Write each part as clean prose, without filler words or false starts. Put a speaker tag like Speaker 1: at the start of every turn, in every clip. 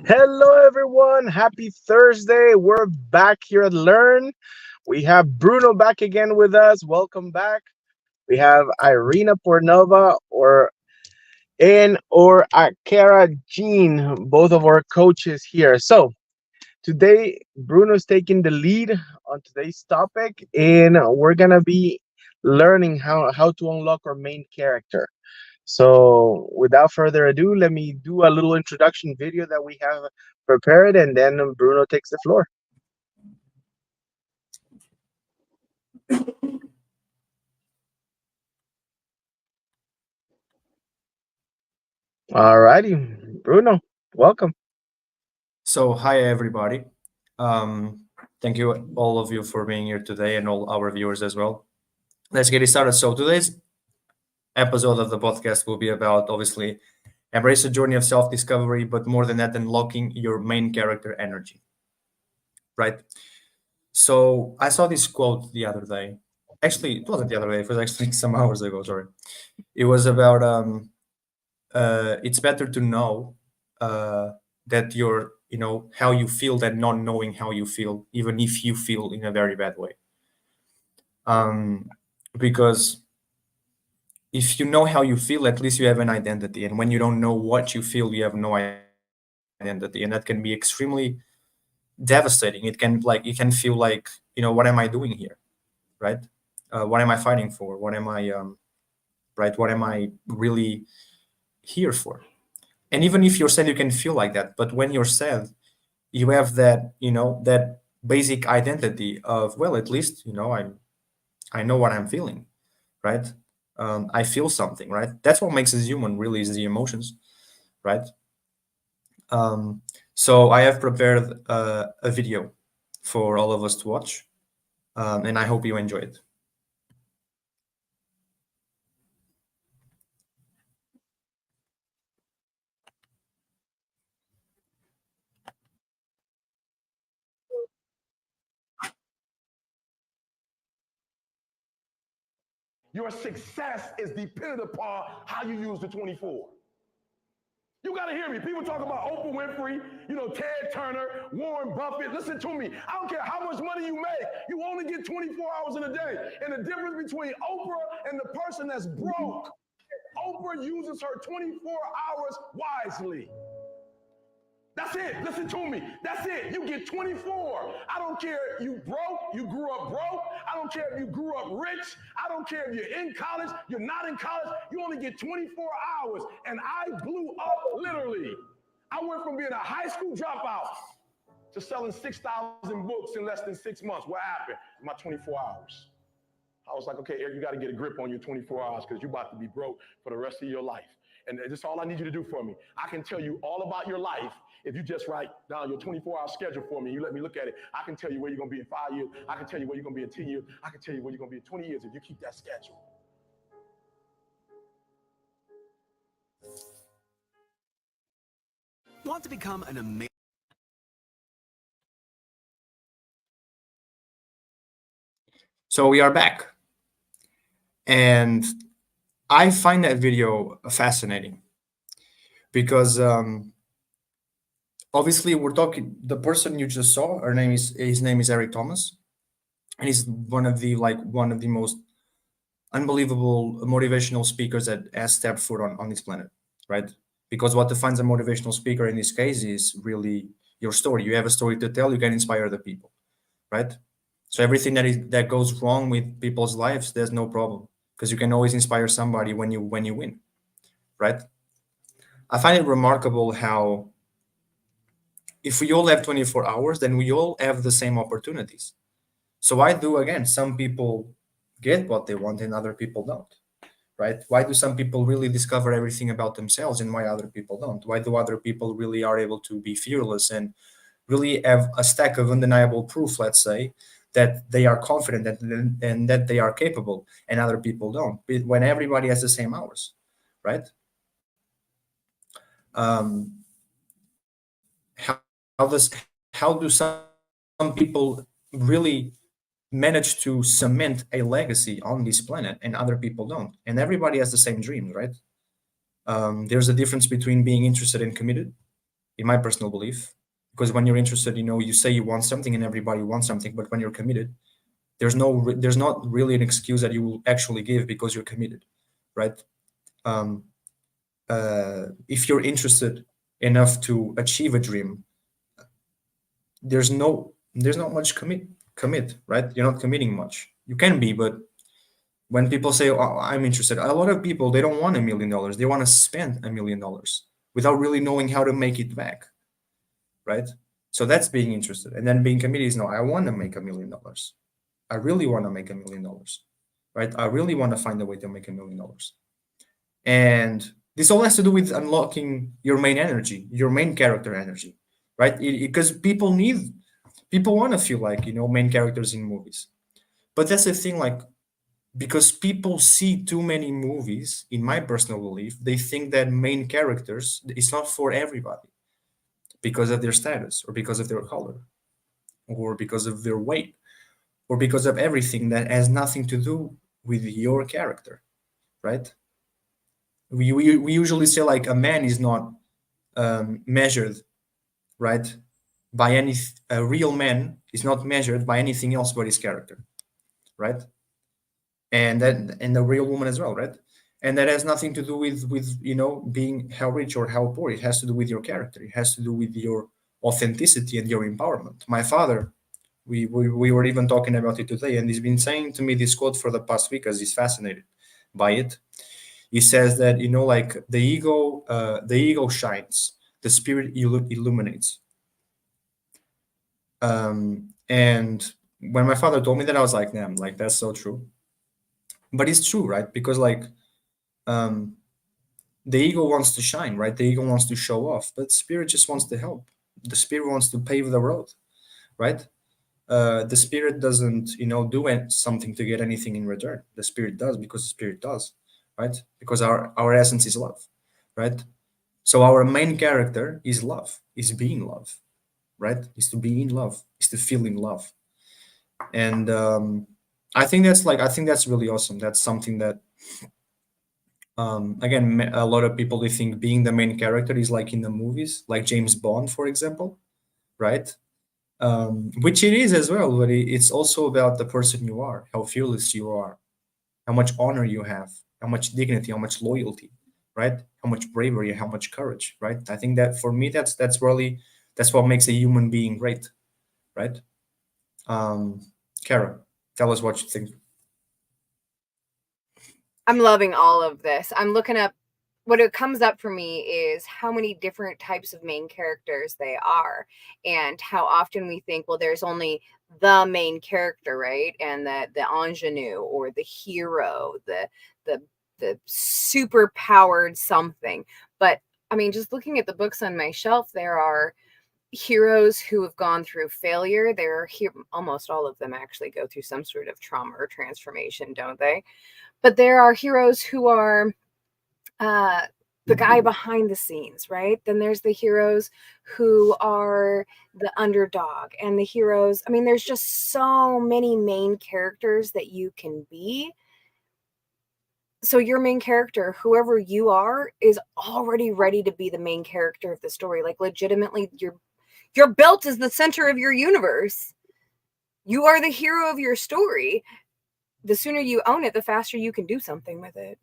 Speaker 1: Hello, everyone. Happy Thursday. We're back here at Learn. We have Bruno back again with us. Welcome back. We have Irina Pornova or Akara Jean, both of our coaches here. So today, Bruno's taking the lead on today's topic, and we're gonna be learning how to unlock our main character. So, without further ado, let me do a little introduction video that we have prepared, and then Bruno takes the floor. All righty, Bruno, welcome.
Speaker 2: So, hi everybody. Thank you all of you for being here today and all our viewers as well. Let's get it started. So, today's episode of the podcast will be about obviously embrace the journey of self-discovery, but more than that, unlocking your main character energy. Right. So, I saw this quote the other day. Actually, it wasn't the other day, it was actually some hours ago. Sorry. It was about it's better to know that you're how you feel than not knowing how you feel, even if you feel in a very bad way. Because if you know how you feel, at least you have an identity, and when you don't know what you feel, you have no identity, and that can be extremely devastating. It can feel like, what am I doing here, right? What am I fighting for? What am I right? What am I really here for? And even if you're sad, you can feel like that, but when you're sad, you have that basic identity of, well, at least I know what I'm feeling, right? I feel something, right? That's what makes us human, really, is the emotions, right? So I have prepared a video for all of us to watch, and I hope you enjoy it.
Speaker 3: Your success is dependent upon how you use the 24. You got to hear me. People talk about Oprah Winfrey, Ted Turner, Warren Buffett. Listen to me. I don't care how much money you make. You only get 24 hours in a day. And the difference between Oprah and the person that's broke, Oprah uses her 24 hours wisely. That's it. Listen to me. That's it. You get 24. I don't care if you broke, you grew up broke. I don't care if you grew up rich. I don't care if you're in college, you're not in college. You only get 24 hours. And I blew up literally. I went from being a high school dropout to selling 6,000 books in less than 6 months. What happened? My 24 hours. I was like, okay, Eric, you got to get a grip on your 24 hours because you're about to be broke for the rest of your life. And this is all I need you to do for me. I can tell you all about your life if you just write down your 24-hour schedule for me and you let me look at it. I can tell you where you're going to be in 5 years. I can tell you where you're going to be in 10 years. I can tell you where you're going to be in 20 years if you keep that schedule.
Speaker 4: Want to become an amazing...
Speaker 2: So we are back, and I find that video fascinating because obviously we're talking, the person you just saw, his name is Eric Thomas, and he's one of the most unbelievable motivational speakers that has stepped foot on this planet, right? Because what defines a motivational speaker in this case is really your story. You have a story to tell, you can inspire the people, right? So everything that goes wrong with people's lives, there's no problem, because you can always inspire somebody when you win, right? I find it remarkable how if we all have 24 hours, then we all have the same opportunities. So why do, again, some people get what they want and other people don't, right? Why do some people really discover everything about themselves and why other people don't? Why do other people really are able to be fearless and really have a stack of undeniable proof, let's say, that they are confident and that they are capable, and other people don't, when everybody has the same hours, right? How do some people really manage to cement a legacy on this planet and other people don't? And everybody has the same dreams, right? There's a difference between being interested and committed, in my personal belief. Because when you're interested, you say you want something and everybody wants something, but when you're committed, there's not really an excuse that you will actually give because you're committed, right? Um, if you're interested enough to achieve a dream, there's not much commit, right? You're not committing much. You can be, but when people say, oh, I'm interested, a lot of people, they don't want $1 million. They want to spend $1 million without really knowing how to make it back, right? So that's being interested. And then being committed is, no, I want to make $1 million. I really want to make $1 million, right? I really want to find a way to make $1 million. And this all has to do with unlocking your main energy, your main character energy, right? Because people want to feel like, main characters in movies. But that's the thing, like, because people see too many movies, in my personal belief, they think that main characters, it's not for everybody because of their status or because of their color or because of their weight or because of everything that has nothing to do with your character, right? We usually say like a man is not measured, right, by any a real man is not measured by anything else but his character, right? And the real woman as well, right? And that has nothing to do with being how rich or how poor. It has to do with your character. It has to do with your authenticity and your empowerment. My father, we were even talking about it today, and he's been saying to me this quote for the past week as he's fascinated by it. He says that like the ego shines, the spirit illuminates. And when my father told me that, I was like, damn, like that's so true. But it's true, right? Because like um the ego wants to shine, right? The ego wants to show off, but spirit just wants to help. The spirit wants to pave the road, right? The spirit doesn't do something to get anything in return. The spirit does because the spirit does, right? Because our essence is love, right? So our main character is love, is being love, right? Is to be in love, is to feel in love. And I think that's really awesome. That's something that again, a lot of people, they think being the main character is like in the movies, like James Bond, for example, right? Which it is as well, but it's also about the person you are, how fearless you are, how much honor you have, how much dignity, how much loyalty, right? How much bravery, how much courage, right? I think that for me, that's what makes a human being great, right? Um, Kara, tell us what you think.
Speaker 4: I'm loving all of this. I'm looking up what it comes up for me is how many different types of main characters they are, and how often we think, well, there's only the main character, right? And the ingenue or the hero, the the super powered something. But I mean, just looking at the books on my shelf, there are heroes who have gone through failure. Almost all of them actually go through some sort of trauma or transformation, don't they? But there are heroes who are the guy behind the scenes, right? Then there's the heroes who are the underdog, and the heroes. I mean, there's just so many main characters that you can be. So your main character, whoever you are, is already ready to be the main character of the story. Like legitimately, you're built as the center of your universe. You are the hero of your story. The sooner you own it, the faster you can do something with it.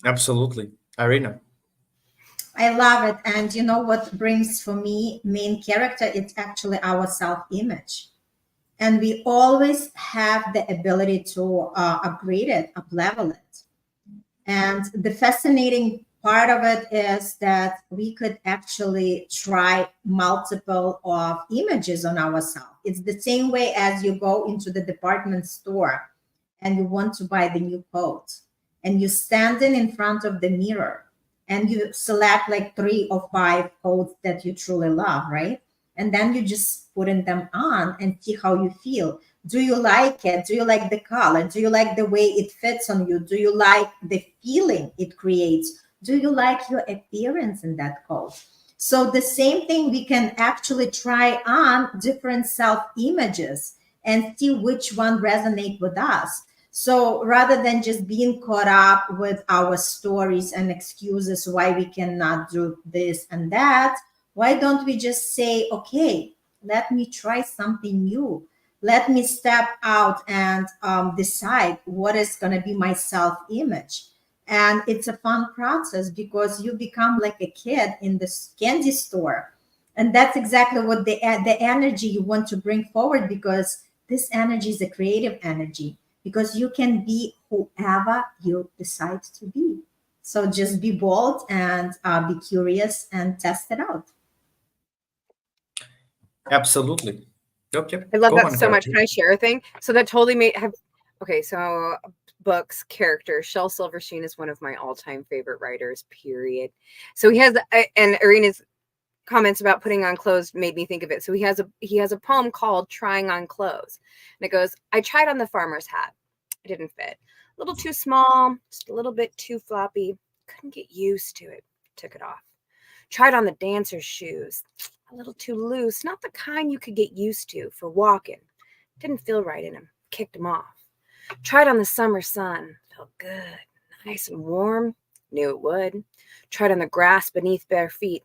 Speaker 2: Absolutely. Irina.
Speaker 5: I love it. And you know what brings for me main character? It's actually our self-image. And we always have the ability to upgrade it, up-level it. And the fascinating part of it is that we could actually try multiple of images on ourselves. It's the same way as you go into the department store and you want to buy the new coat, and you're standing in front of the mirror and you select like 3 or 5 coats that you truly love, right? And then you just putting them on and see how you feel. Do you like it? Do you like the color? Do you like the way it fits on you? Do you like the feeling it creates? Do you like your appearance in that coat? So the same thing, we can actually try on different self images and see which one resonate with us. So rather than just being caught up with our stories and excuses why we cannot do this and that, why don't we just say, okay, let me try something new. Let me step out and decide what is going to be my self image. And it's a fun process because you become like a kid in the candy store. And that's exactly what the energy you want to bring forward, because this energy is a creative energy, because you can be whoever you decide to be. So just be bold and be curious and test it out.
Speaker 2: Absolutely. Yep, yep.
Speaker 4: I love
Speaker 2: Go
Speaker 4: that
Speaker 2: on,
Speaker 4: so much.
Speaker 2: Karen.
Speaker 4: Can I share a thing? So that totally made have okay, so books, character. Shel Silverstein is one of my all-time favorite writers, period. So he has and Irina's comments about putting on clothes made me think of it. So he has a poem called Trying on Clothes. And it goes, I tried on the farmer's hat. It didn't fit. A little too small, just a little bit too floppy. Couldn't get used to it. Took it off. Tried on the dancer's shoes. A little too loose, not the kind you could get used to for walking. Didn't feel right in him. Kicked him off. Tried on the summer sun. Felt good. Nice and warm. Knew it would. Tried on the grass beneath bare feet.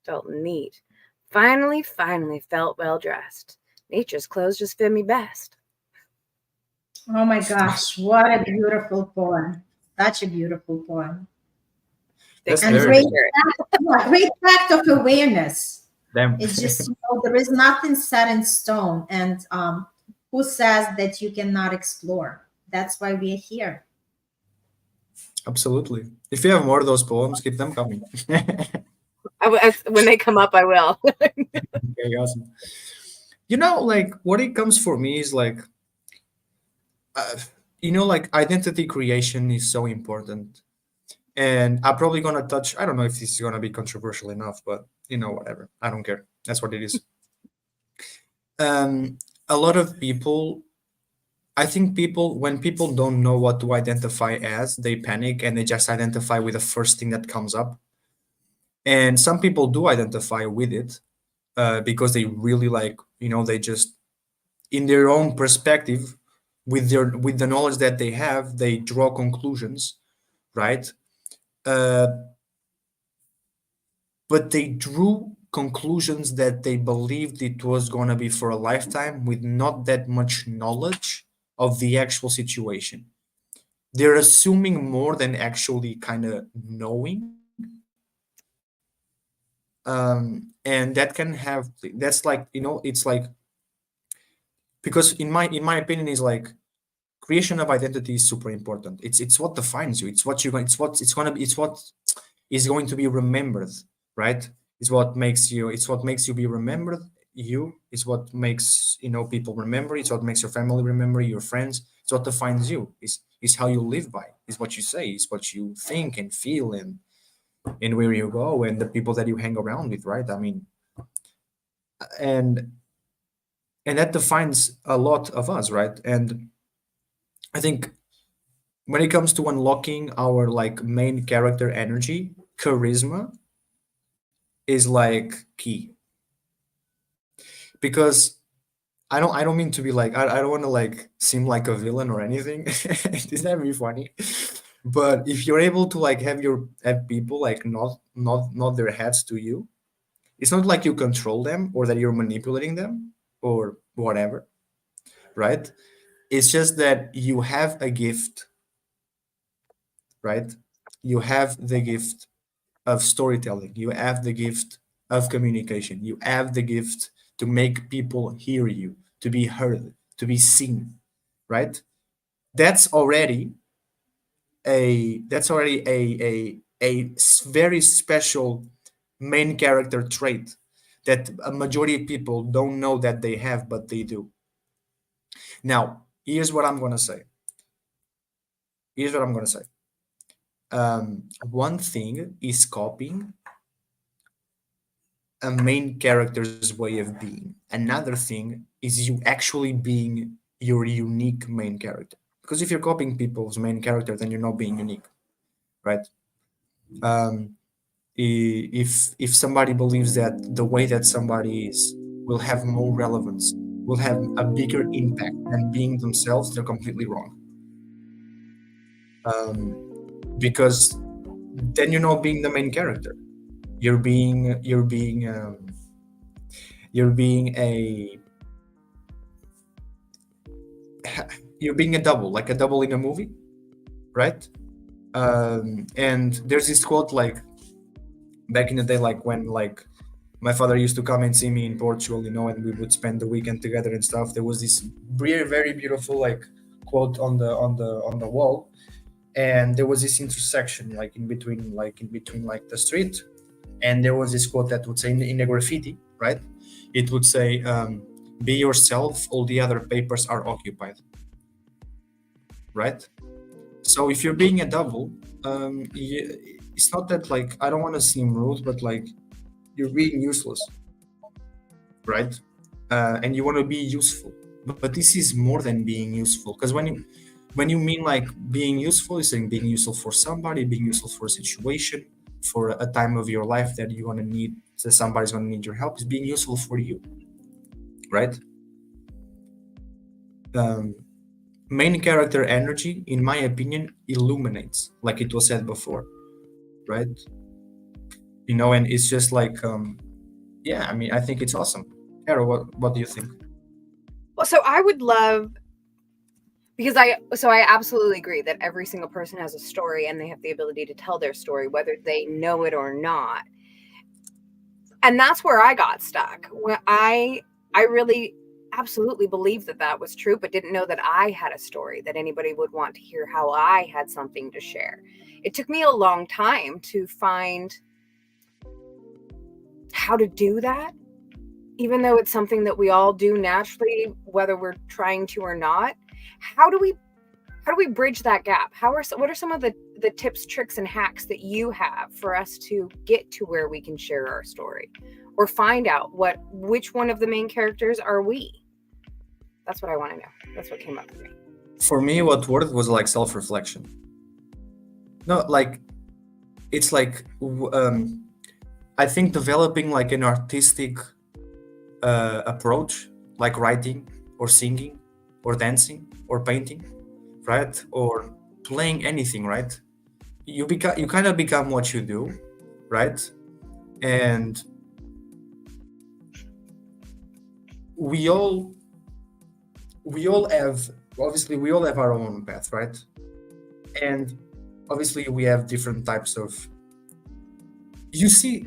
Speaker 4: Felt neat. Finally felt well dressed. Nature's clothes just fit me best.
Speaker 5: Oh my gosh, what a beautiful poem. Such a beautiful poem.
Speaker 2: That's
Speaker 4: Thank
Speaker 5: And
Speaker 4: you
Speaker 2: very
Speaker 4: for
Speaker 5: great,
Speaker 2: good.
Speaker 4: sharing.
Speaker 5: great fact of awareness.
Speaker 2: Damn.
Speaker 5: It's just, there is nothing set in stone. And who says that you cannot explore? That's why we're here.
Speaker 2: Absolutely. If you have more of those poems, keep them coming.
Speaker 4: When they come up, I will.
Speaker 2: Okay, awesome. You know, like what it comes for me is like, uh, like identity creation is so important. And I'm probably gonna touch, I don't know if this is gonna be controversial enough, but whatever. I don't care. That's what it is. Um, a lot of people, I think when people don't know what to identify as, they panic and they just identify with the first thing that comes up. And some people do identify with it because they really like, they just, in their own perspective, with the knowledge that they have, they draw conclusions, right? Uh, but they drew conclusions that they believed it was going to be for a lifetime with not that much knowledge of the actual situation. They're assuming more than actually kind of knowing. And that can have, that's like, it's like, because in my opinion is like, creation of identity is super important. It's what defines you. It's what you're going, it's going to be, it's what is going to be remembered, right? It's what makes you be remembered. It's what makes people remember. It's what makes your family remember, your friends. It's what defines you. Is how you live by. Is what you say. Is what you think and feel, and where you go, and the people that you hang around with, right? I mean, and that defines a lot of us, right? And I think when it comes to unlocking our like main character energy, charisma is like key. Because I don't mean to be like, I don't want to like seem like a villain or anything. Is that really funny? But if you're able to like have people like not their heads to you, it's not like you control them or that you're manipulating them or whatever, right? It's just that you have a gift, right? You have the gift of storytelling. You have the gift of communication. You have the gift to make people hear you, to be heard, to be seen, right? That's already a very special main character trait that a majority of people don't know that they have, but they do. Now, here's what I'm gonna say. Here's what I'm gonna say. One thing is copying a main character's way of being. Another thing is you actually being your unique main character. Because if you're copying people's main character, then you're not being unique, right? Um, if somebody believes that the way that somebody is will have more relevance, will have a bigger impact than being themselves, they're completely wrong. because then you're not being the main character. You're being a you're being a double, like a double in a movie, right? And there's this quote, like back in the day, like when like my father used to come and see me in Portugal, and we would spend the weekend together and stuff. There was this very, very beautiful like quote on the wall, and there was this intersection like in between like the street, and there was this quote that would say in a graffiti, right? It would say, "Be yourself. All the other papers are occupied." Right? So if you're being a double, it's not that like I don't want to seem rude, but like you're being useless, right? And you want to be useful, but this is more than being useful, because when you mean like being useful, you're saying being useful for somebody, being useful for a situation, for a time of your life that you're gonna need, that somebody's gonna need your help. Is being useful for you, right? Main character energy, in my opinion, illuminates, like it was said before, right? And it's just like, yeah, I mean, I think it's awesome. Carol, what do you think?
Speaker 4: Well, so I would love, because I absolutely agree that every single person has a story and they have the ability to tell their story, whether they know it or not. And that's where I got stuck. When I really absolutely believed that was true, but didn't know that I had a story, that anybody would want to hear how I had something to share. It took me a long time to find how to do that, even though it's something that we all do naturally, whether we're trying to or not. How do we bridge that gap? What are some of the tips, tricks, and hacks that you have for us to get to where we can share our story, or find out which one of the main characters are we? That's what I want to know. That's what came up for me.
Speaker 2: For me, what worked was like self-reflection. No, like it's like I think developing like an artistic approach, like writing or singing or dancing or painting, right? Or playing anything, right? You kind of become what you do, right? And we all have, obviously we all have our own path, right? And obviously we have different types of, you see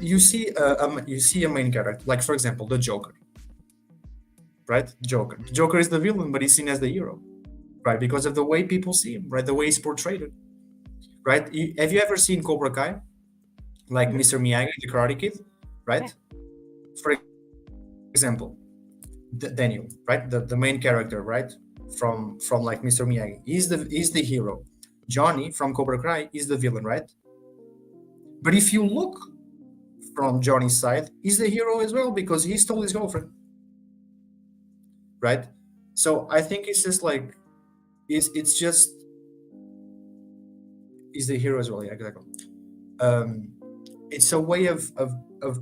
Speaker 2: a main character, like for example the Joker, right? Joker is the villain, but he's seen as the hero, right? Because of the way people see him, right? The way he's portrayed, right? Have you ever seen Cobra Kai, like Mr. Miyagi, the Karate Kid, right? Yeah. For example, Daniel, right? The main character, right? From like Mr. Miyagi, he's the hero. Johnny from Cobra Kai is the villain, right? But if you look from Johnny's side, he's the hero as well, because he stole his girlfriend, right? So I think it's just like he's the hero as well. Yeah, exactly. It's a way of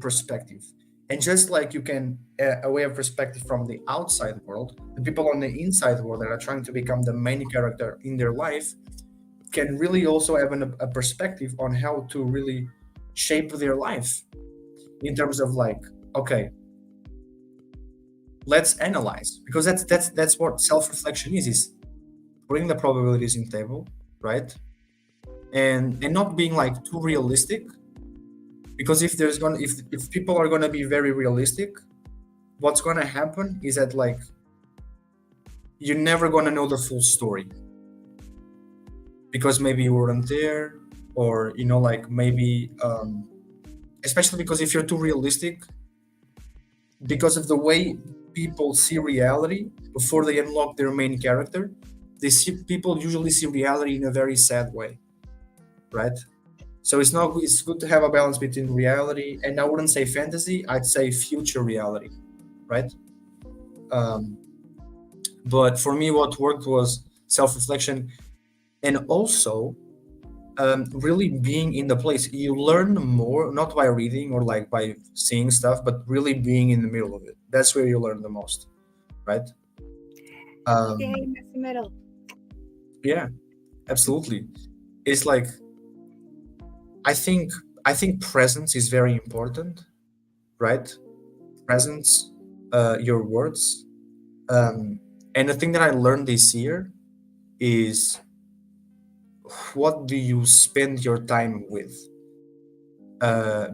Speaker 2: perspective. And just like you can, a way of perspective from the outside world, the people on the inside world that are trying to become the main character in their life can really also have a perspective on how to really shape their life, in terms of like, okay, let's analyze, because that's what self-reflection is putting the probabilities in table, right? And not being like too realistic. Because if people are gonna be very realistic, what's gonna happen is that like you're never gonna know the full story, because maybe you weren't there, or like maybe especially because if you're too realistic, because of the way people see reality before they unlock their main character, people usually see reality in a very sad way, right? So it's good to have a balance between reality, and I wouldn't say fantasy, I'd say future reality, right? But for me, what worked was self-reflection, and also really being in the place. You learn more, not by reading or like by seeing stuff, but really being in the middle of it. That's where you learn the most, right?
Speaker 4: Yay, that's the middle.
Speaker 2: Yeah, absolutely. it's like I think presence is very important, right? Presence, your words, and the thing that I learned this year is what do you spend your time with?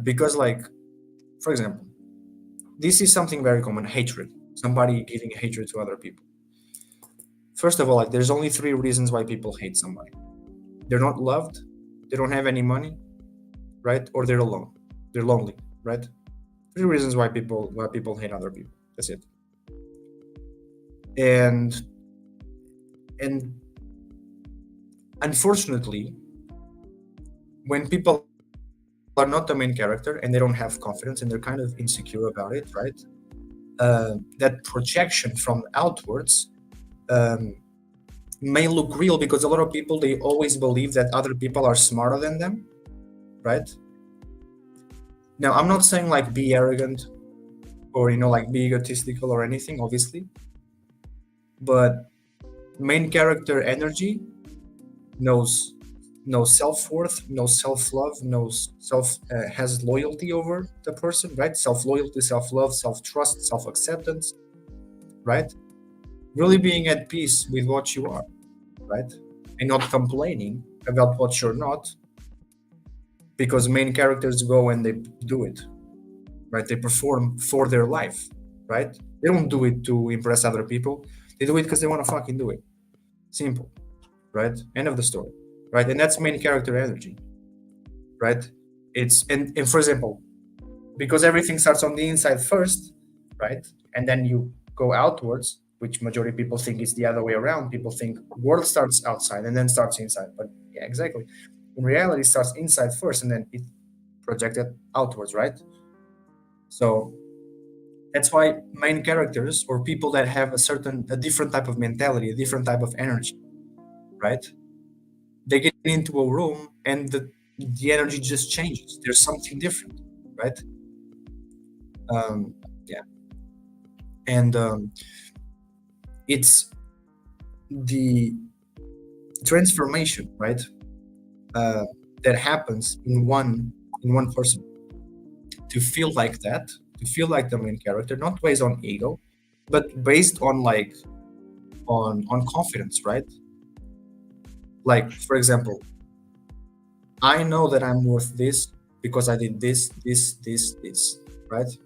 Speaker 2: Because, like, for example, this is something very common: hatred. Somebody giving hatred to other people. First of all, like, there's only 3 reasons why people hate somebody: they're not loved, they don't have any money, right? Or they're alone, they're lonely, right? 3 reasons why people hate other people. That's it. And unfortunately, when people are not the main character and they don't have confidence and they're kind of insecure about it, right? That projection from outwards um, may look real, because a lot of people, they always believe that other people are smarter than them, right? Now, I'm not saying like be arrogant or, like be egotistical or anything, obviously, but main character energy knows self-worth, knows self-love, knows has loyalty over the person, right? Self-loyalty, self-love, self-trust, self-acceptance, right? Really being at peace with what you are, right? And not complaining about what you're not, because main characters go and they do it, right? They perform for their life, right? They don't do it to impress other people. They do it because they want to fucking do it. Simple, right? End of the story, right? And that's main character energy, right? It's and for example, because everything starts on the inside first, right? And then you go outwards, which majority of people think is the other way around. People think world starts outside and then starts inside, but yeah, exactly. In reality, it starts inside first and then it projected outwards, right? So that's why main characters, or people that have a different type of mentality, a different type of energy, right? They get into a room and the energy just changes. There's something different, right? Yeah. And it's the transformation, right? That happens in one person, to feel like that, to feel like the main character, not based on ego, but based on like on confidence, right? Like, for example, I know that I'm worth this because I did this, right?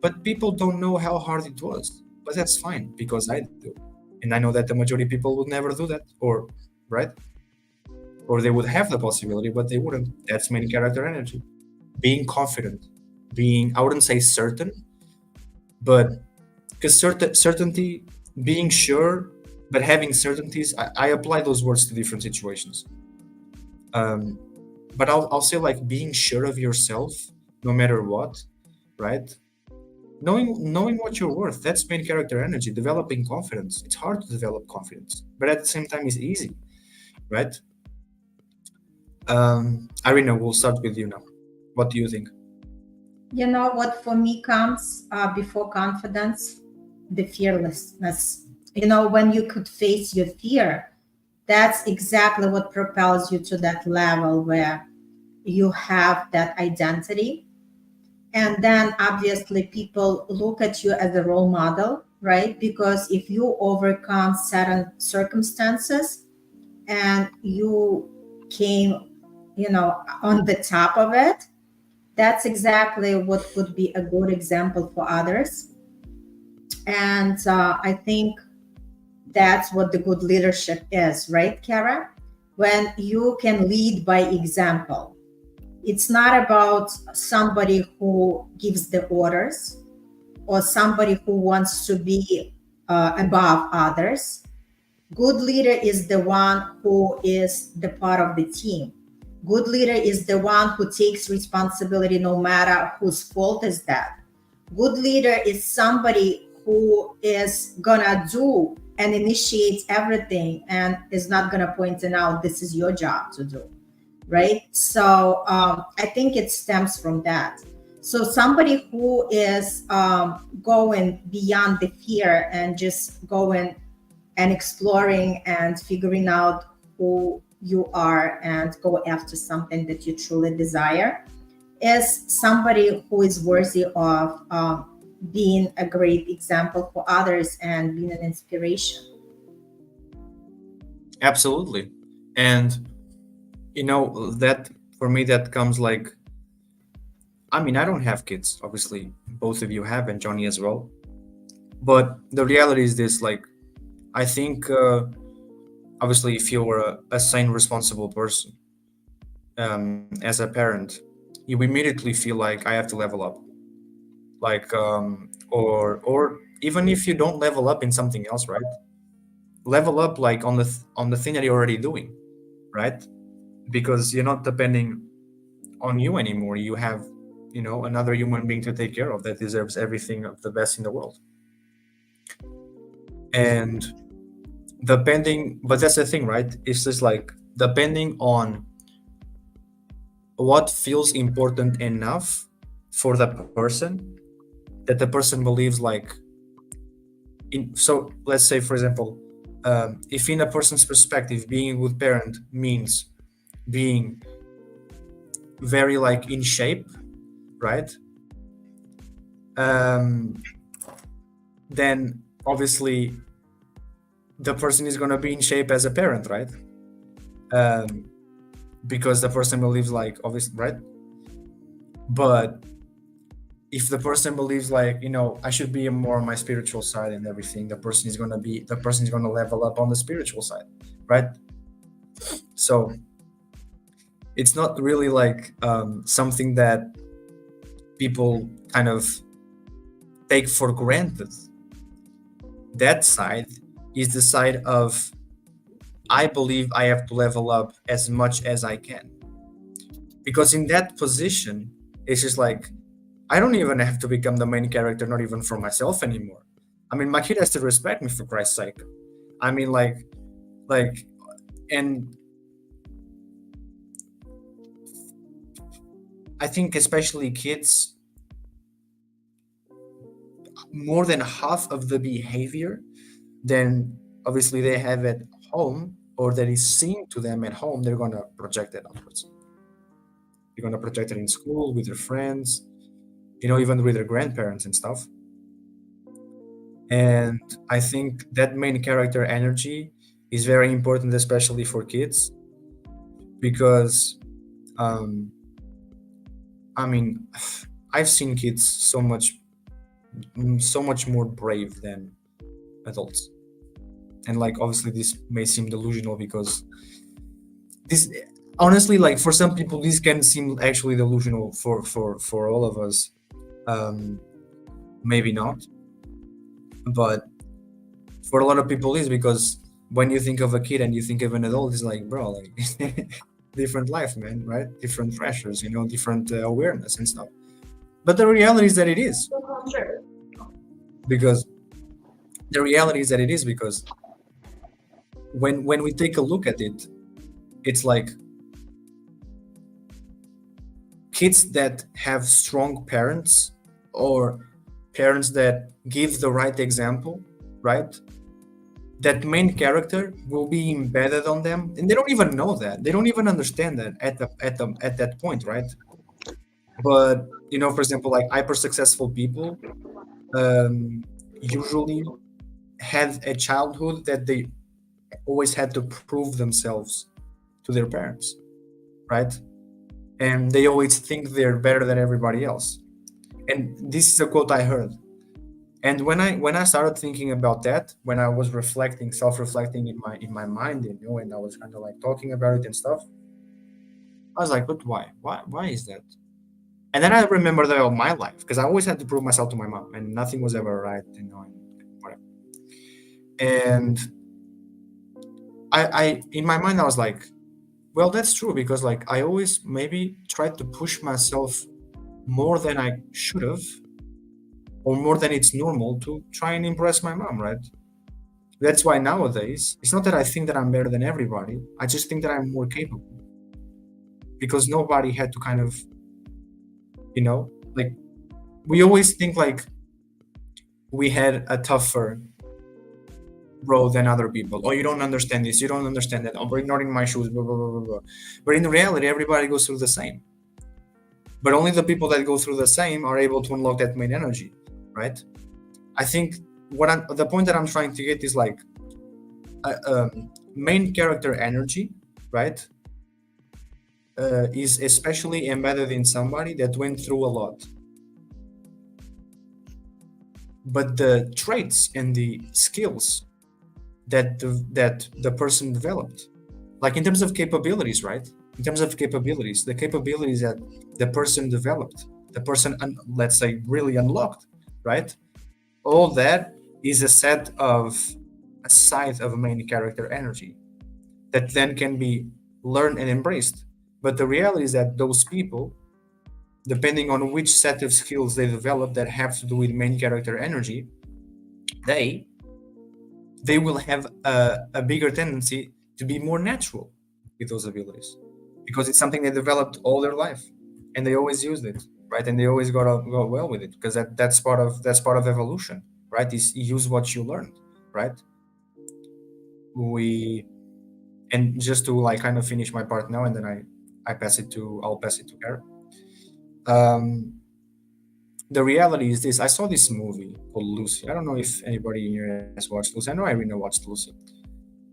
Speaker 2: But people don't know how hard it was, but that's fine because I do. And I know that the majority of people would never do that, or right? Or they would have the possibility, but they wouldn't. That's main character energy. Being confident, being, I wouldn't say certain, but because certainty, being sure, but having certainties, I apply those words to different situations. But I'll say like being sure of yourself, no matter what, right? Knowing what you're worth, that's main character energy. Developing confidence, it's hard to develop confidence, but at the same time it's easy, right? Irina, we'll start with you now. What do you think?
Speaker 5: You know what for me comes before confidence? The fearlessness. When you could face your fear, that's exactly what propels you to that level where you have that identity. And then obviously people look at you as a role model, right? Because if you overcome certain circumstances and you came, on the top of it, that's exactly what would be a good example for others. And I think that's what the good leadership is, right, Kara? When you can lead by example. It's not about somebody who gives the orders or somebody who wants to be above others. Good leader is the one who is the part of the team. Good leader is the one who takes responsibility no matter whose fault is that. Good leader is somebody who is gonna do and initiate everything and is not gonna point it out, this is your job to do, right? So I think it stems from that. So somebody who is going beyond the fear and just going and exploring and figuring out who you are and go after something that you truly desire is somebody who is worthy of being a great example for others and being an inspiration.
Speaker 2: Absolutely. And that for me, that comes like, I mean, I don't have kids, obviously both of you have, and Johnny as well, but the reality is this, like, I think obviously if you're a sane, responsible person, as a parent, you immediately feel like I have to level up, like, or even if you don't level up in something else, right? Level up like on the thing that you're already doing, right? Because you're not depending on you anymore. You have, another human being to take care of that deserves everything of the best in the world. And but that's the thing, right? It's just like, depending on what feels important enough for the person, that the person believes, like, so let's say, for example, if in a person's perspective being a good parent means being very, like, in shape, right? Then obviously the person is going to be in shape as a parent, right? Because the person believes, like, obviously, right? But if the person believes, like, I should be more on my spiritual side and everything, the person is going to level up on the spiritual side, right? So it's not really like something that people kind of take for granted. That side is the side of, I believe I have to level up as much as I can. Because in that position, it's just like, I don't even have to become the main character, not even for myself anymore. I mean, my kid has to respect me, for Christ's sake. I mean, like, and I think especially kids, more than half of the behavior then obviously they have at home, or that is seen to them at home, they're going to project it outwards. They're going to project it in school, with their friends, even with their grandparents and stuff. And I think that main character energy is very important, especially for kids, because I mean, I've seen kids so much more brave than adults. And, like, obviously this may seem delusional, because this, honestly, like, for some people this can seem actually delusional. For all of us, maybe not, but for a lot of people is, because when you think of a kid and you think of an adult, it's like, bro, like, different life, man, right? Different pressures, different awareness and stuff. But the reality is that it is, because when we take a look at it, it's like, kids that have strong parents, or parents that give the right example, right? That main character will be embedded on them, and they don't even know that. They don't even understand that at that point, right? But for example, like, hyper successful people usually had a childhood that they always had to prove themselves to their parents, right? And they always think they're better than everybody else. And this is a quote I heard. And when I started thinking about that, when I was self-reflecting in my mind, and I was kind of like talking about it and stuff, I was like, but why is that? And then I remembered that all my life, because I always had to prove myself to my mom, and nothing was ever right, and whatever. And I in my mind I was like, well, that's true, because, like, I always maybe tried to push myself more than I should have, or more than it's normal to try and impress my mom, right? That's why nowadays, it's not that I think that I'm better than everybody, I just think that I'm more capable. Because nobody had to kind of, like, we always think like we had a tougher bro than other people. Oh, you don't understand this, you don't understand that. Oh, but you're not in my shoes, blah, blah, blah, blah, blah. But in reality, everybody goes through the same. But only the people that go through the same are able to unlock that main energy, right? I think the point that I'm trying to get is like main character energy, right? Is especially embedded in somebody that went through a lot. But the traits and the skills that the person developed, like in terms of capabilities, right? In terms of capabilities, the capabilities that the person developed, the person, let's say, really unlocked, right? All that is a side of main character energy that then can be learned and embraced. But the reality is that those people, depending on which set of skills they develop that have to do with main character energy, they will have a bigger tendency to be more natural with those abilities, because it's something they developed all their life and they always used it, right? And they always go well with it, because that's part of evolution, right? Is use what you learned, right? And just to like kind of finish my part now, and then I'll pass it to Kara. The reality is this: I saw this movie called Lucy. I don't know if anybody in here has watched Lucy. I know Irina watched Lucy.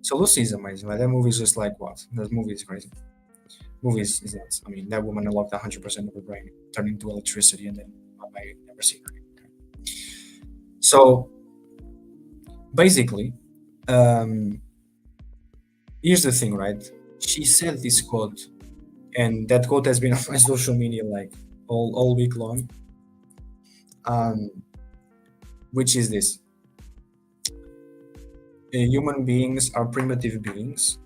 Speaker 2: So Lucy is amazing. Like, that movie is just like, what? That movie is crazy. Movie is nuts. I mean, that woman unlocked 100% of her brain, turned into electricity, and then I never seen her again. So basically, here's the thing, right? She said this quote, and that quote has been on my social media like all week long. Which is this: human beings are primitive beings,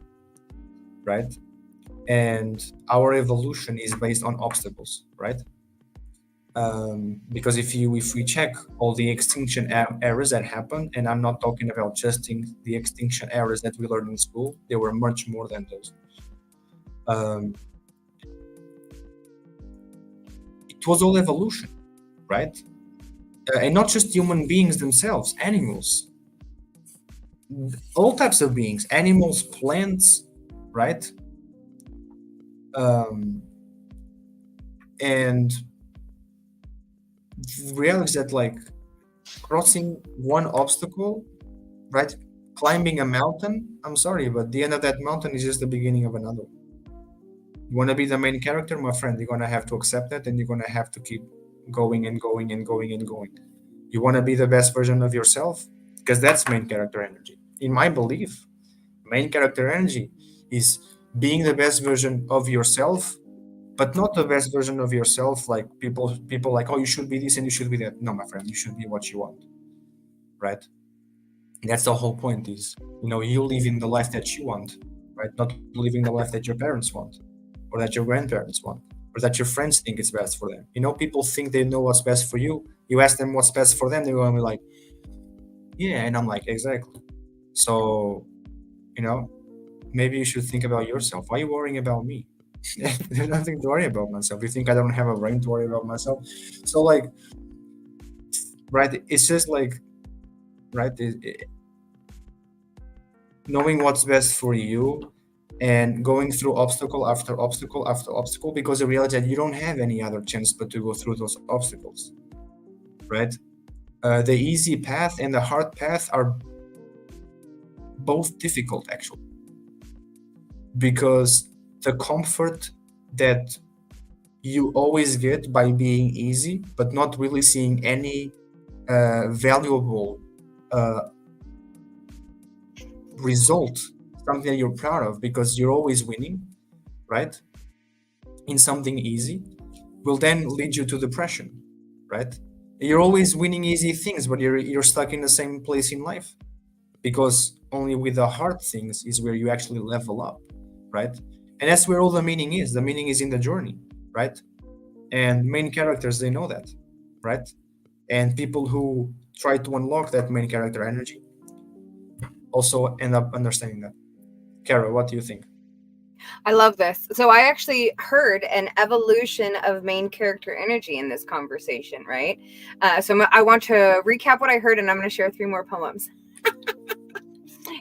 Speaker 2: right? And our evolution is based on obstacles, right? Because if we check all the extinction errors that happened, and I'm not talking about just the extinction errors that we learned in school, there were much more than those. It was all evolution, right? And not just human beings themselves, animals, all types of beings, animals, plants, right? And the reality is that, like, crossing one obstacle, right? Climbing a mountain, I'm sorry, but the end of that mountain is just the beginning of another. You want to be the main character, my friend, you're going to have to accept that, and you're going to have to keep going and going and going and going. You want to be the best version of yourself, because that's main character energy. In my belief, main character energy is being the best version of yourself, but not the best version of yourself like people like, oh, you should be this and you should be that. No, my friend, you should be what you want, right? That's the whole point, is, you live in the life that you want, right? Not living the life that your parents want, or that your grandparents want, or that your friends think is best for them. People think they know what's best for you. You ask them what's best for them, they're going to be like, yeah. And I'm like, exactly. So, maybe you should think about yourself. Why are you worrying about me? There's nothing to worry about myself. You think I don't have a brain to worry about myself? So, like, right, it's just like, right, knowing what's best for you and going through obstacle after obstacle after obstacle, because the reality is that you don't have any other chance but to go through those obstacles, right? The easy path and the hard path are both difficult, actually, because the comfort that you always get by being easy but not really seeing any valuable result, something that you're proud of because you're always winning, right, in something easy, will then lead you to depression, right? You're always winning easy things, but you're stuck in the same place in life, because only with the hard things is where you actually level up, right? And that's where all the meaning is. The meaning is in the journey, right? And main characters, they know that, right? And people who try to unlock that main character energy also end up understanding that. Kara, what do you think?
Speaker 4: I love this. So I actually heard an evolution of main character energy in this conversation, right? So I want to recap what I heard, and I'm going to share 3 more poems.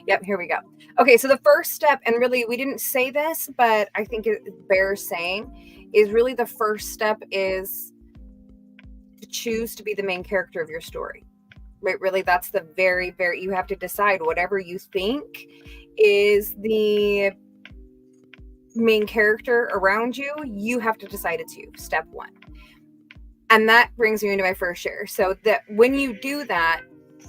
Speaker 4: Yep, here we go. Okay, so the first step, and really we didn't say this, but I think it bears saying, is really the first step is to choose to be the main character of your story. Right? Really, that's the very, you have to decide whatever you think is the main character around you, you have to decide it's you, step one. And that brings me into my first share. So that when you do that,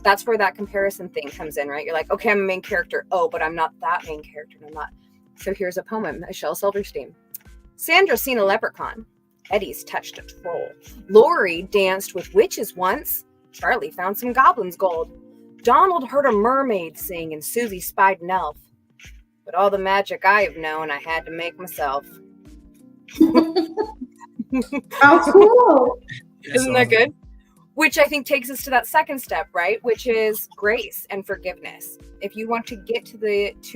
Speaker 4: that's where that comparison thing comes in, right? You're like, okay, I'm a main character. Oh, but I'm not that main character. I'm not. So here's a poem, Michelle Silverstein. Sandra seen a leprechaun. Eddie's touched a troll. Lori danced with witches once. Charlie found some goblins' gold. Donald heard a mermaid sing, and Susie spied an elf. But all the magic I have known, I had to make myself.
Speaker 5: How cool.
Speaker 4: Isn't that good? Which I think takes us to that second step, right? Which is grace and forgiveness. If you want to get to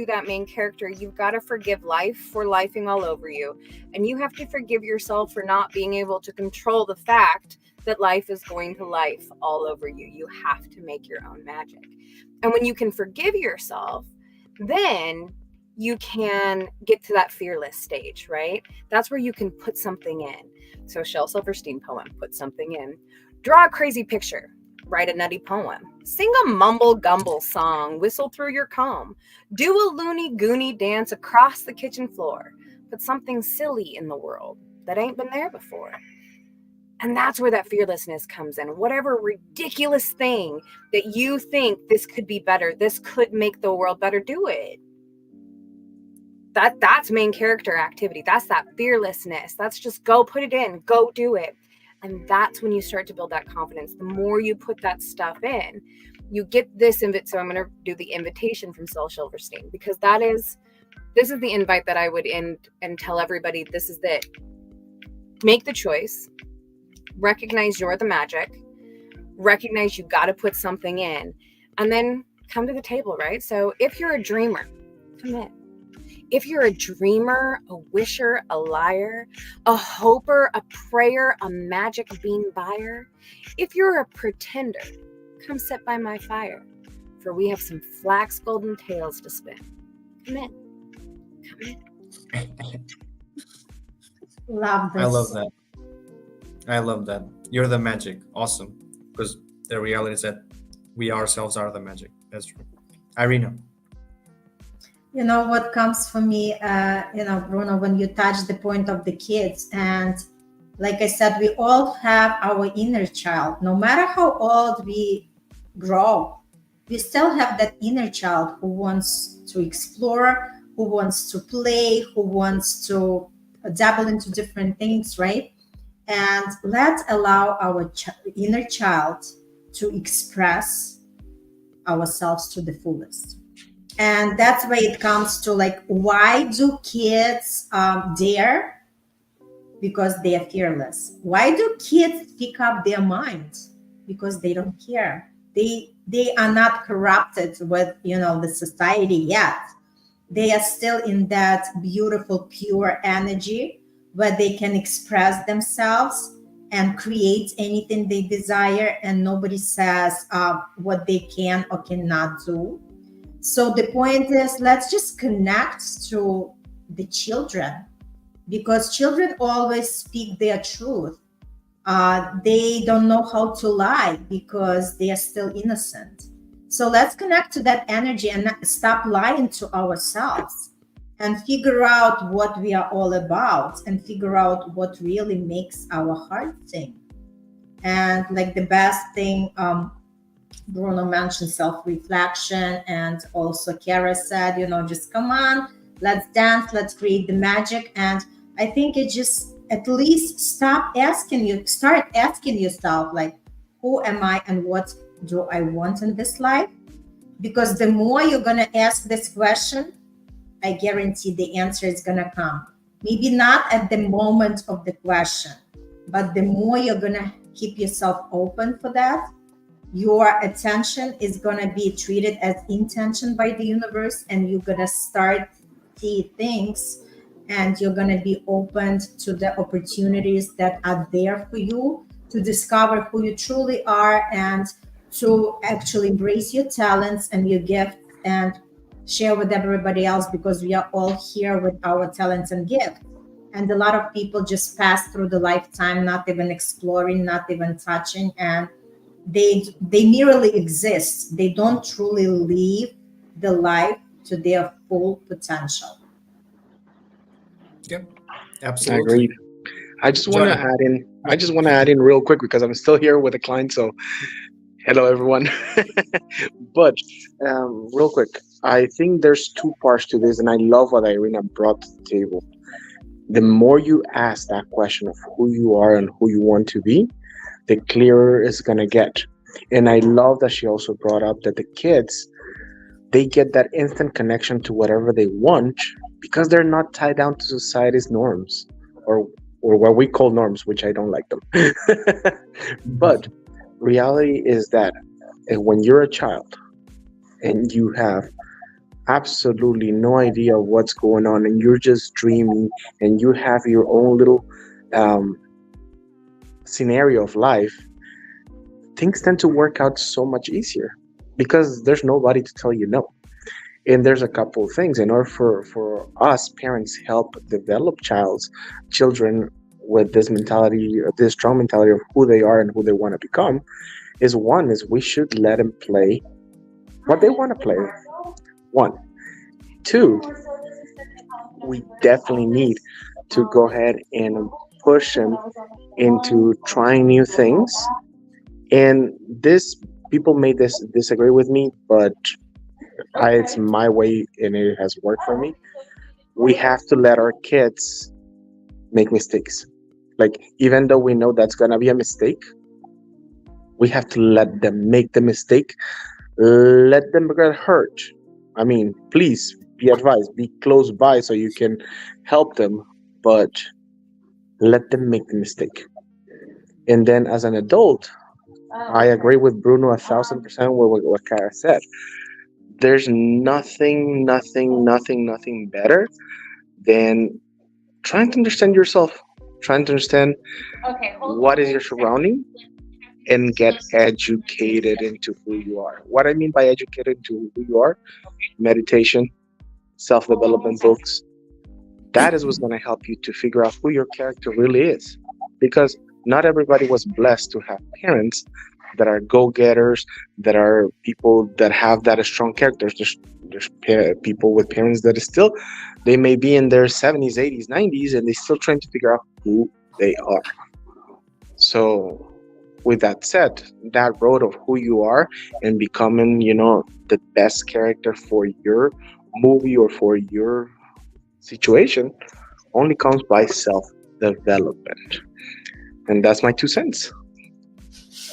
Speaker 4: that main character, you've got to forgive life for lifing all over you. And you have to forgive yourself for not being able to control the fact that life is going to life all over you. You have to make your own magic. And when you can forgive yourself, then you can get to that fearless stage, right? That's where you can put something in. So Shel Silverstein poem, put something in. Draw a crazy picture, write a nutty poem, sing a mumble gumble song, whistle through your comb, do a loony goony dance across the kitchen floor, put something silly in the world that ain't been there before. And that's where that fearlessness comes in. Whatever ridiculous thing that you think this could be better, this could make the world better, do it. That's main character activity. That's that fearlessness. That's just go put it in, go do it. And that's when you start to build that confidence. The more you put that stuff in, you get this invite. So I'm going to do the invitation from Shel Silverstein, because this is the invite that I would end and tell everybody. This is that. Make the choice, recognize you're the magic, recognize you got to put something in, and then come to the table, right? So if you're a dreamer, come in. If you're a dreamer, a wisher, a liar, a hoper, a prayer, a magic bean buyer, if you're a pretender, come sit by my fire, for we have some flax golden tales to spin. Come in. Come in.
Speaker 5: Love this.
Speaker 2: I love that. I love that. You're the magic. Awesome. Because the reality is that we ourselves are the magic. That's true. Irina.
Speaker 5: You know what comes for me, Bruno, when you touch the point of the kids, and like I said, we all have our inner child. No matter how old we grow, we still have that inner child who wants to explore, who wants to play, who wants to dabble into different things, right? And let's allow our inner child to express ourselves to the fullest. And that's why it comes to like, why do kids dare? Because they are fearless. Why do kids pick up their minds? Because they don't care. They are not corrupted with the society yet. They are still in that beautiful, pure energy where they can express themselves and create anything they desire, and nobody says what they can or cannot do. So the point is, let's just connect to the children, because children always speak their truth. They don't know how to lie because they are still innocent. So let's connect to that energy and stop lying to ourselves and figure out what we are all about, and figure out what really makes our heart sing. And like the best thing, Bruno mentioned self-reflection, and also Kara said, just come on, let's dance, let's create the magic. And I think it just at least start asking yourself, like, who am I and what do I want in this life? Because the more you're going to ask this question, I guarantee the answer is going to come. Maybe not at the moment of the question, but the more you're going to keep yourself open for that, your attention is going to be treated as intention by the universe, and you're going to start see things, and you're going to be open to the opportunities that are there for you to discover who you truly are, and to actually embrace your talents and your gifts, and share with everybody else, because we are all here with our talents and gifts. And a lot of people just pass through the lifetime not even exploring, not even touching, and they merely exist. They don't truly live the life to their full potential.
Speaker 2: Yep,
Speaker 1: Agreed.
Speaker 2: absolutely.
Speaker 1: I just want to
Speaker 2: Johnny.
Speaker 1: add in. I
Speaker 2: Yeah.
Speaker 1: just want to add in real quick because I'm still here with a client. So hello, everyone. But real quick, I think there's two parts to this, and I love what Irina brought to the table. The more you ask that question of who you are and who you want to be, the clearer it's gonna get. And I love that she also brought up that the kids, they get that instant connection to whatever they want because they're not tied down to society's norms, or or what we call norms, which I don't like them. But reality is that when you're a child and you have absolutely no idea what's going on and you're just dreaming and you have your own little um, scenario of life, things tend to work out so much easier because there's nobody to tell you no. And there's a couple of things in order for us parents help develop children with this mentality, this strong mentality of who they are and who they want to become. Is one is we should let them play what they want to play. One, two, we definitely need to go ahead and push them into trying new things. And this, people may disagree with me, but it's my way and it has worked for me. We have to let our kids make mistakes. Like, even though we know that's gonna be a mistake, we have to let them make the mistake. Let them get hurt. I mean, please be advised, be close by so you can help them, but let them make the mistake. And then as an adult, I agree with Bruno 1,000% with what Kara said. There's nothing better than trying to understand yourself, trying to understand what is your surrounding, and get educated into who you are. What I mean by educated into who you are, meditation, self development books, that is what's going to help you to figure out who your character really is. Because not everybody was blessed to have parents that are go-getters, that are people that have that strong characters. There's people with parents that is still, they may be in their 70s, 80s, 90s, and they're still trying to figure out who they are. So with that said, that road of who you are and becoming, the best character for your movie or for your situation only comes by self development. And that's my 2 cents.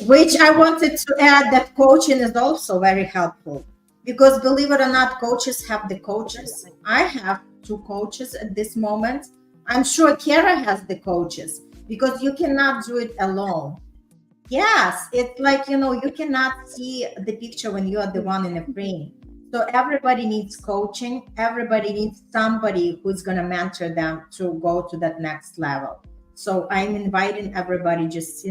Speaker 5: Which I wanted to add that coaching is also very helpful, because believe it or not, coaches have the coaches. I have 2 coaches at this moment. I'm sure Kara has the coaches, because you cannot do it alone. Yes, it's like, you cannot see the picture when you are the one in the frame. So everybody needs coaching. Everybody needs somebody who's going to mentor them to go to that next level. So I'm inviting everybody, just,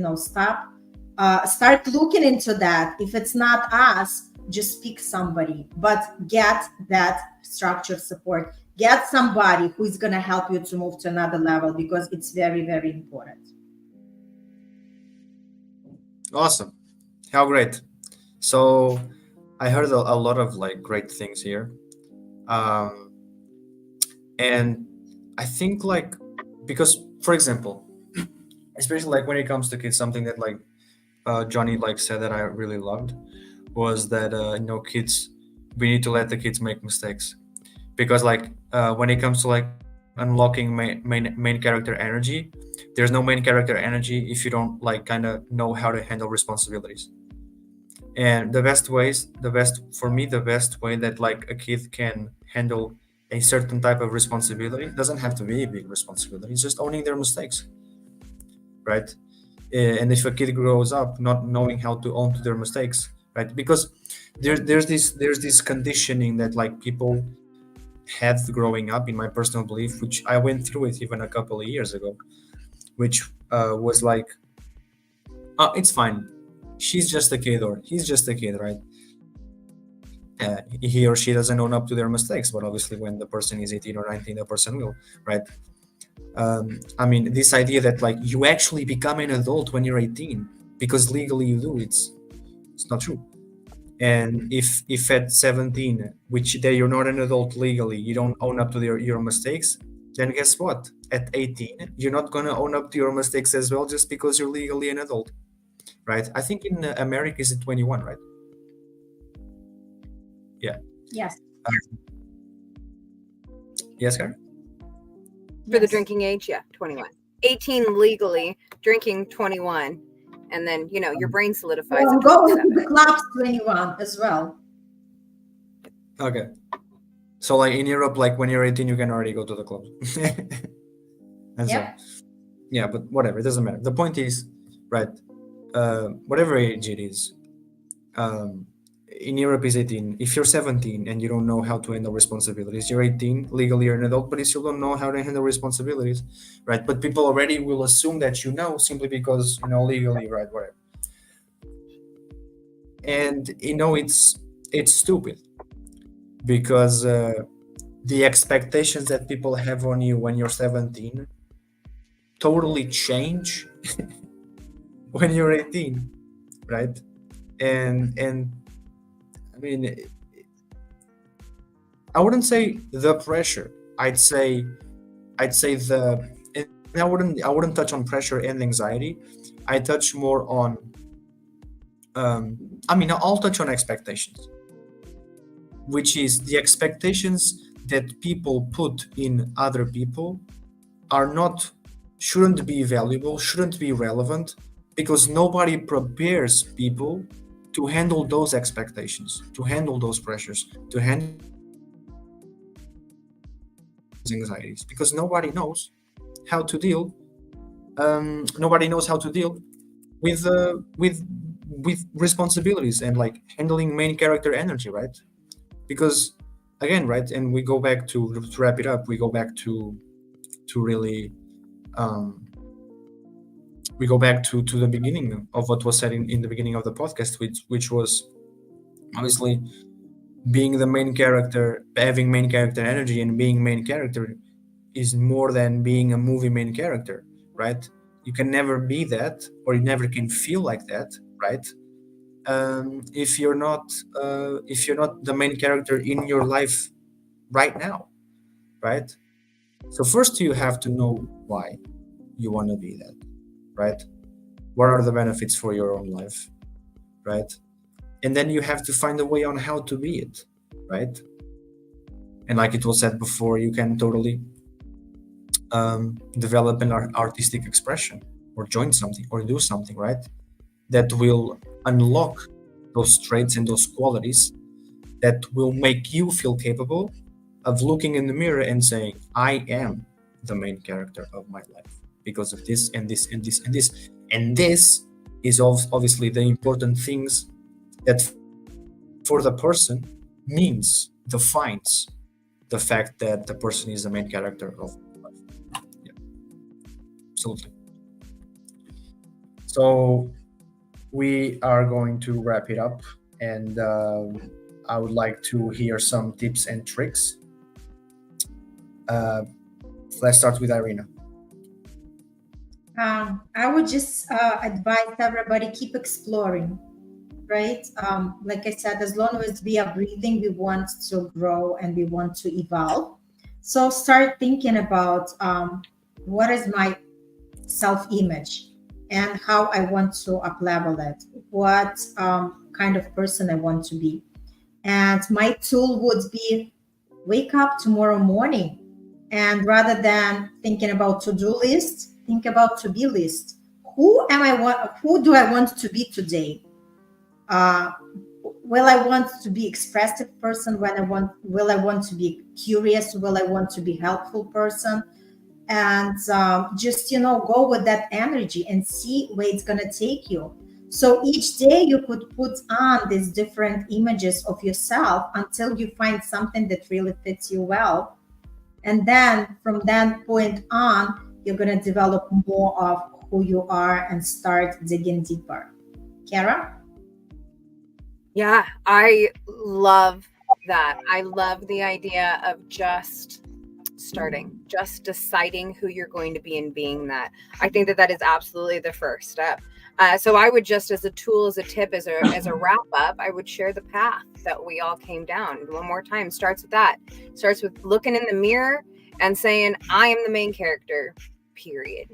Speaker 5: start looking into that. If it's not us, just pick somebody, but get that structured support. Get somebody who is going to help you to move to another level, because it's very, very important.
Speaker 2: Awesome. How great. So I heard a lot of like great things here. Um, and I think like, because for example, especially like when it comes to kids, something that like Johnny like said that I really loved was that kids, we need to let the kids make mistakes, because like when it comes to like unlocking main character energy, there's no main character energy if you don't like kind of know how to handle responsibilities. And the best way that like a kid can handle a certain type of responsibility doesn't have to be a big responsibility. It's just owning their mistakes, right? And if a kid grows up not knowing how to own to their mistakes, right? Because there's this conditioning that like people had growing up, in my personal belief, which I went through it even a couple of years ago, which was like, it's fine, she's just a kid or he's just a kid, right? he or she doesn't own up to their mistakes, but obviously when the person is 18 or 19, the person will, right? I mean, this idea that like you actually become an adult when you're 18 because legally you do, it's not true. And if at 17, which day you're not an adult legally, you don't own up to your mistakes, then guess what? At 18, you're not going to own up to your mistakes as well just because you're legally an adult, right? I think in America is it 21, right? Yeah.
Speaker 5: Yes.
Speaker 2: Yes, Karen?
Speaker 4: For the
Speaker 5: Yes.
Speaker 4: drinking age, yeah, 21. 18 legally, drinking 21. And then, your brain solidifies
Speaker 5: Well,
Speaker 4: at
Speaker 5: going to
Speaker 4: 27.
Speaker 5: the clubs 21 as well.
Speaker 2: Okay. So like in Europe, like when you're 18, you can already go to the club. And
Speaker 5: Yep.
Speaker 2: so, yeah, but whatever, it doesn't matter. The point is, right, whatever age it is, in Europe is 18. If you're 17 and you don't know how to handle responsibilities, you're 18, legally you're an adult, but you still don't know how to handle responsibilities, right? But people already will assume that you know simply because, legally, right, whatever. And, it's stupid because the expectations that people have on you when you're 17 totally change when you're 18, right? And I mean, I wouldn't say the pressure. I'd say the, and I wouldn't touch on pressure and anxiety. I touch more on I'll touch on expectations, which is the expectations that people put in other people shouldn't be valuable, shouldn't be relevant, because nobody prepares people to handle those expectations, to handle those pressures, to handle anxieties, because nobody knows how to deal. Nobody knows how to deal with responsibilities and like handling main character energy, right? Because again, right, and we go back to wrap it up. We go back to really. We go back to the beginning of what was said in the beginning of the podcast, which was obviously being the main character, having main character energy, and being main character is more than being a movie main character, right? You can never be that, or you never can feel like that, right? If you're not the main character in your life right now, right? So first you have to know why you want to be that, right? What are the benefits for your own life, right? And then you have to find a way on how to be it, right? And like it was said before, you can totally develop an artistic expression, or join something, or do something, right? That will unlock those traits and those qualities that will make you feel capable of looking in the mirror and saying, I am the main character of my life because of this and this and this and this. And this is obviously the important things that for the person defines the fact that the person is the main character of life. Yeah, absolutely. So we are going to wrap it up, and I would like to hear some tips and tricks. Let's start with Irina.
Speaker 5: I would just advise everybody keep exploring, right? Like I said, as long as we are breathing, we want to grow and we want to evolve. So start thinking about what is my self-image and how I want to up-level it, what kind of person I want to be. And my tool would be wake up tomorrow morning, and rather than thinking about to-do list, think about to-be list. Who do I want to be today? Will I want to be expressive person? Will I want to be curious? Will I want to be helpful person? And just go with that energy and see where it's going to take you. So each day you could put on these different images of yourself until you find something that really fits you well. And then from that point on, you're going to develop more of who you are and start digging deeper. Kara?
Speaker 4: Yeah, I love that. I love the idea of just starting, just deciding who you're going to be and being that. I think that that is absolutely the first step. So I would just, as a tool, as a tip, as a wrap up, I would share the path that we all came down. One more time, starts with that. Starts with looking in the mirror and saying, "I am the main character." Period.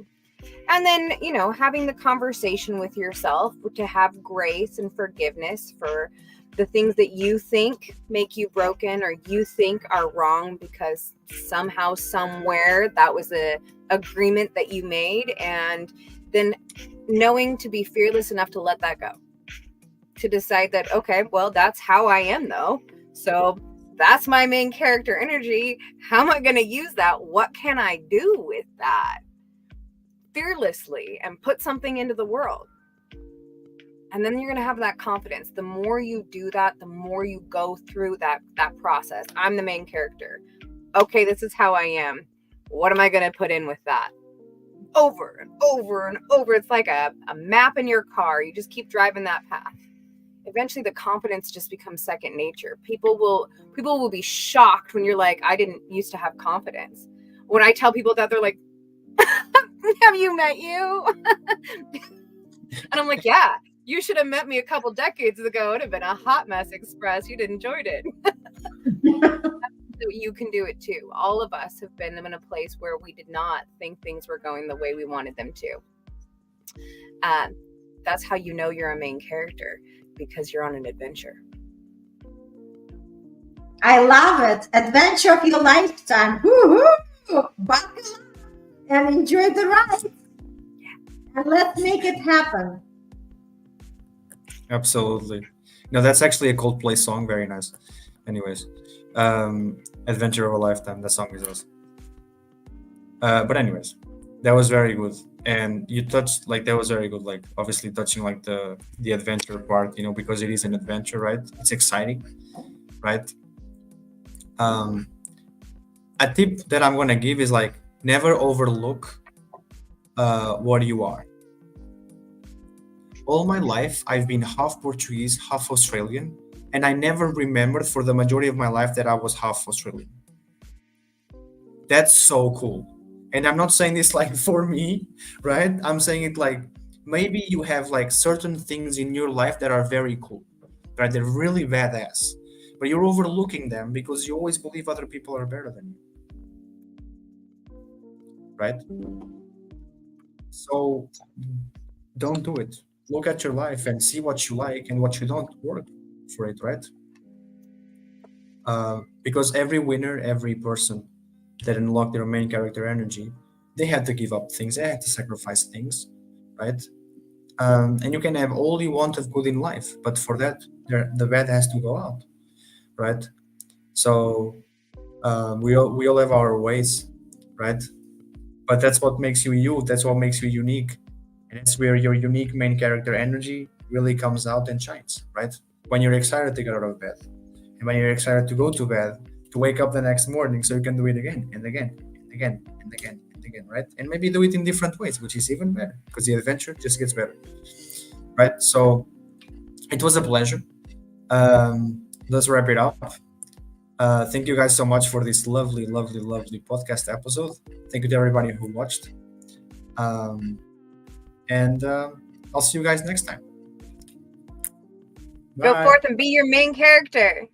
Speaker 4: And then, having the conversation with yourself to have grace and forgiveness for the things that you think make you broken or you think are wrong because somehow, somewhere, that was a agreement that you made. And then knowing to be fearless enough to let that go, to decide that, okay, well, that's how I am though. So that's my main character energy. How am I going to use that? What can I do with that? Fearlessly, and put something into the world. And then you're going to have that confidence. The more you do that, the more you go through that process. I'm the main character. Okay, this is how I am. What am I going to put in with that? Over and over and over. It's like a map in your car. You just keep driving that path. Eventually the confidence just becomes second nature. People will be shocked when you're like, I didn't used to have confidence. When I tell people that, they're like, have you met you? And I'm like, yeah, you should have met me a couple decades ago. It'd have been a hot mess express. You'd have enjoyed it. So you can do it too. All of us have been in a place where we did not think things were going the way we wanted them to. That's how you know you're a main character, because you're on an adventure.
Speaker 5: I love it. Adventure of your lifetime. Woo-hoo! Buckle up and enjoy the ride. And let's make it happen.
Speaker 2: Absolutely. No, that's actually a Coldplay song. Very nice. Anyways, Adventure of a Lifetime. That song is awesome. But anyways, that was very good. And you touched, like, that was very good. Like, obviously touching like the adventure part, because it is an adventure, right? It's exciting, right? A tip that I'm gonna give is like, never overlook what you are. All my life, I've been half Portuguese, half Australian, and I never remembered for the majority of my life that I was half Australian. That's so cool. And I'm not saying this like for me, right? I'm saying it like, maybe you have like certain things in your life that are very cool, right? They're really badass, but you're overlooking them because you always believe other people are better than you, right? So don't do it. Look at your life and see what you like and what you don't. Work for it, right? Because every winner, every person that unlocked their main character energy, they had to give up things, they had to sacrifice things, right? And you can have all you want of good in life, but for that, the bad has to go out, right? So we all have our ways, right? But that's what makes you you. That's what makes you unique, and that's where your unique main character energy really comes out and shines, right? When you're excited to get out of bed, and when you're excited to go to bed, to wake up the next morning, so you can do it again and again and again and again and again, right? And maybe do it in different ways, which is even better, because the adventure just gets better, right? So it was a pleasure. Let's wrap it up. Thank you guys so much for this lovely, lovely, lovely podcast episode. Thank you to everybody who watched. And I'll see you guys next time.
Speaker 4: Go
Speaker 2: Bye.
Speaker 4: forth and be your main character.